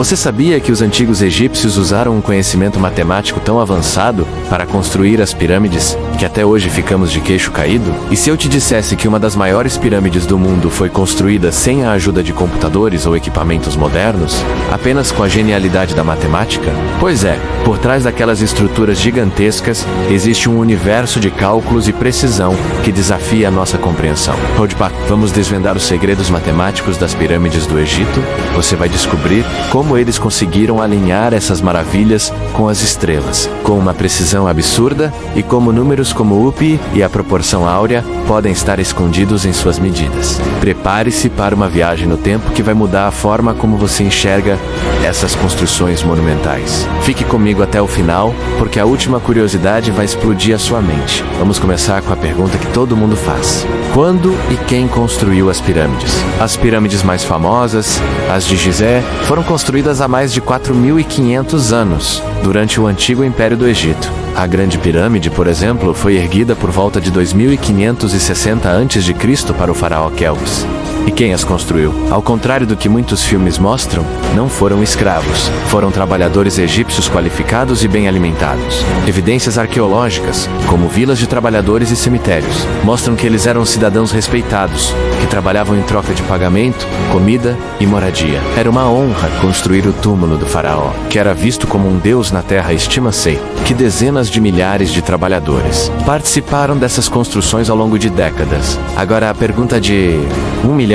Você sabia que os antigos egípcios usaram um conhecimento matemático tão avançado para construir as pirâmides, que até hoje ficamos de queixo caído? E se eu te dissesse que uma das maiores pirâmides do mundo foi construída sem a ajuda de computadores ou equipamentos modernos, apenas com a genialidade da matemática? Pois é, por trás daquelas estruturas gigantescas, existe um universo de cálculos e precisão que desafia a nossa compreensão. Rodpa, vamos desvendar os segredos matemáticos das pirâmides do Egito? Você vai descobrir como eles conseguiram alinhar essas maravilhas com as estrelas, com uma precisão absurda, e como números como o pi e a proporção áurea podem estar escondidos em suas medidas. Prepare-se para uma viagem no tempo que vai mudar a forma como você enxerga essas construções monumentais. Fique comigo até o final, porque a última curiosidade vai explodir a sua mente. Vamos começar com a pergunta que todo mundo faz: quando e quem construiu as pirâmides? As pirâmides mais famosas, as de Gizé, foram construídas há mais de 4.500 anos, durante o antigo Império do Egito. A Grande Pirâmide, por exemplo, foi erguida por volta de 2560 a.C. para o faraó Kelps. E quem as construiu? Ao contrário do que muitos filmes mostram, não foram escravos. Foram trabalhadores egípcios qualificados e bem alimentados. Evidências arqueológicas, como vilas de trabalhadores e cemitérios, mostram que eles eram cidadãos respeitados, que trabalhavam em troca de pagamento, comida e moradia. Era uma honra construir o túmulo do faraó, que era visto como um deus na terra. Estima-se que dezenas de milhares de trabalhadores participaram dessas construções ao longo de décadas. Agora a pergunta de $1 milhão.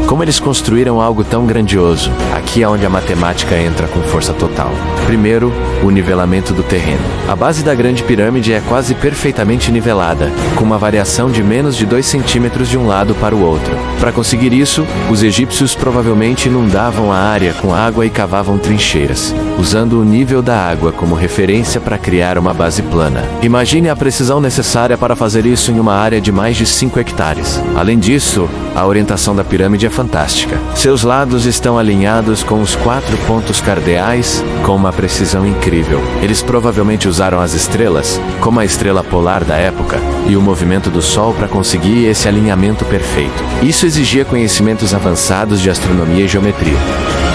Como eles construíram algo tão grandioso? Aqui é onde a matemática entra com força total. Primeiro, o nivelamento do terreno. A base da Grande Pirâmide é quase perfeitamente nivelada, com uma variação de menos de 2 centímetros de um lado para o outro. Para conseguir isso, os egípcios provavelmente inundavam a área com água e cavavam trincheiras, usando o nível da água como referência para criar uma base plana. Imagine a precisão necessária para fazer isso em uma área de mais de 5 hectares. Além disso, a orientação da pirâmide é fantástica. Seus lados estão alinhados com os 4 pontos cardeais, com uma precisão incrível. Eles provavelmente usaram as estrelas, como a estrela polar da época, e o movimento do Sol para conseguir esse alinhamento perfeito. Isso exigia conhecimentos avançados de astronomia e geometria.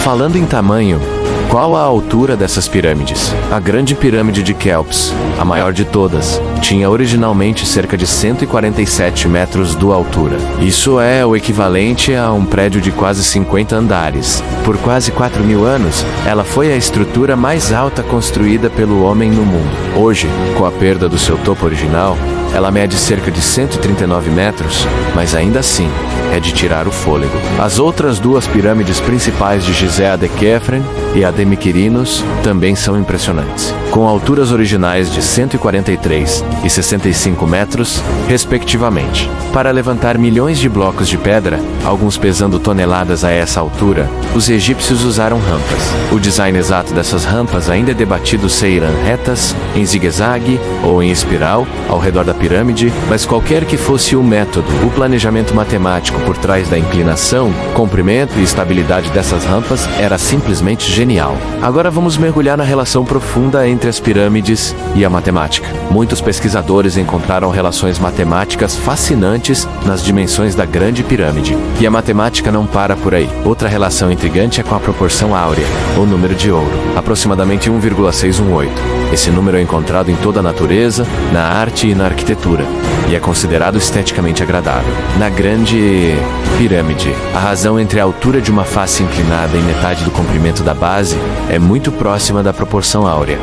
Falando em tamanho, qual a altura dessas pirâmides? A Grande Pirâmide de Kelps, a maior de todas, tinha originalmente cerca de 147 metros de altura. Isso é o equivalente a um prédio de quase 50 andares. Por quase 4.000 anos, ela foi a estrutura mais alta construída pelo homem no mundo. Hoje, com a perda do seu topo original, ela mede cerca de 139 metros, mas ainda assim, é de tirar o fôlego. As outras duas pirâmides principais de Gizé, a de Khafre e a de Mykinos, também são impressionantes, com alturas originais de 143 e 65 metros, respectivamente. Para levantar milhões de blocos de pedra, alguns pesando toneladas a essa altura, os egípcios usaram rampas. O design exato dessas rampas ainda é debatido se irão retas, em zigue-zague ou em espiral, ao redor da pirâmide, mas qualquer que fosse o método, o planejamento matemático por trás da inclinação, comprimento e estabilidade dessas rampas era simplesmente genial. Agora vamos mergulhar na relação profunda entre as pirâmides e a matemática. Muitos pesquisadores encontraram relações matemáticas fascinantes nas dimensões da Grande Pirâmide. E a matemática não para por aí. Outra relação intrigante é com a proporção áurea, ou número de ouro, aproximadamente 1,618. Esse número é encontrado em toda a natureza, na arte e na arquitetura, e é considerado esteticamente agradável. Na Grande Pirâmide, a razão entre a altura de uma face inclinada e metade do comprimento da base é muito próxima da proporção áurea.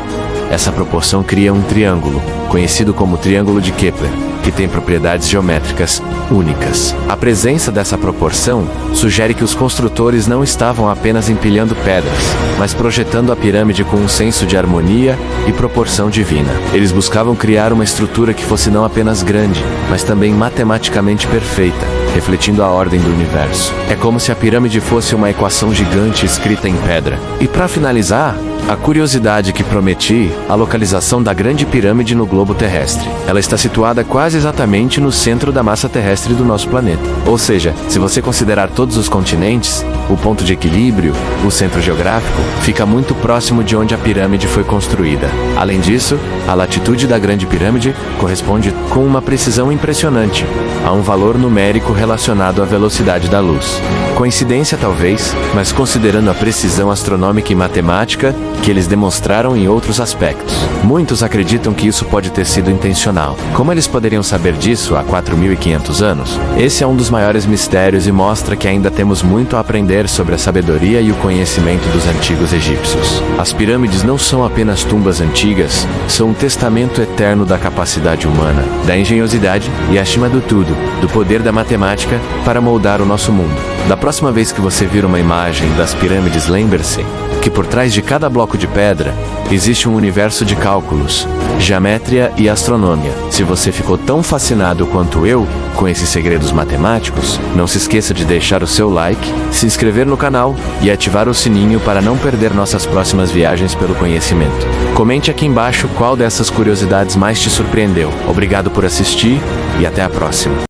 Essa proporção cria um triângulo, conhecido como Triângulo de Kepler, que tem propriedades geométricas únicas. A presença dessa proporção sugere que os construtores não estavam apenas empilhando pedras, mas projetando a pirâmide com um senso de harmonia e proporção divina. Eles buscavam criar uma estrutura que fosse não apenas grande, mas também matematicamente perfeita, refletindo a ordem do universo. É como se a pirâmide fosse uma equação gigante escrita em pedra. E para finalizar, a curiosidade que prometi, a localização da Grande Pirâmide no globo terrestre. Ela está situada quase exatamente no centro da massa terrestre do nosso planeta. Ou seja, se você considerar todos os continentes, o ponto de equilíbrio, o centro geográfico, fica muito próximo de onde a pirâmide foi construída. Além disso, a latitude da Grande Pirâmide corresponde com uma precisão impressionante a um valor numérico relacionado à velocidade da luz. Coincidência talvez, mas considerando a precisão astronômica e matemática que eles demonstraram em outros aspectos. Muitos acreditam que isso pode ter sido intencional. Como eles poderiam saber disso há 4.500 anos? Esse é um dos maiores mistérios e mostra que ainda temos muito a aprender sobre a sabedoria e o conhecimento dos antigos egípcios. As pirâmides não são apenas tumbas antigas, são um testamento eterno da capacidade humana, da engenhosidade e, acima do tudo, do poder da matemática para moldar o nosso mundo. Da próxima vez que você vir uma imagem das pirâmides, lembre-se que por trás de cada bloco de pedra existe um universo de cálculos, geometria e astronomia. Se você ficou tão fascinado quanto eu com esses segredos matemáticos, não se esqueça de deixar o seu like, se inscrever no canal e ativar o sininho para não perder nossas próximas viagens pelo conhecimento. Comente aqui embaixo qual dessas curiosidades mais te surpreendeu. Obrigado por assistir e até a próxima.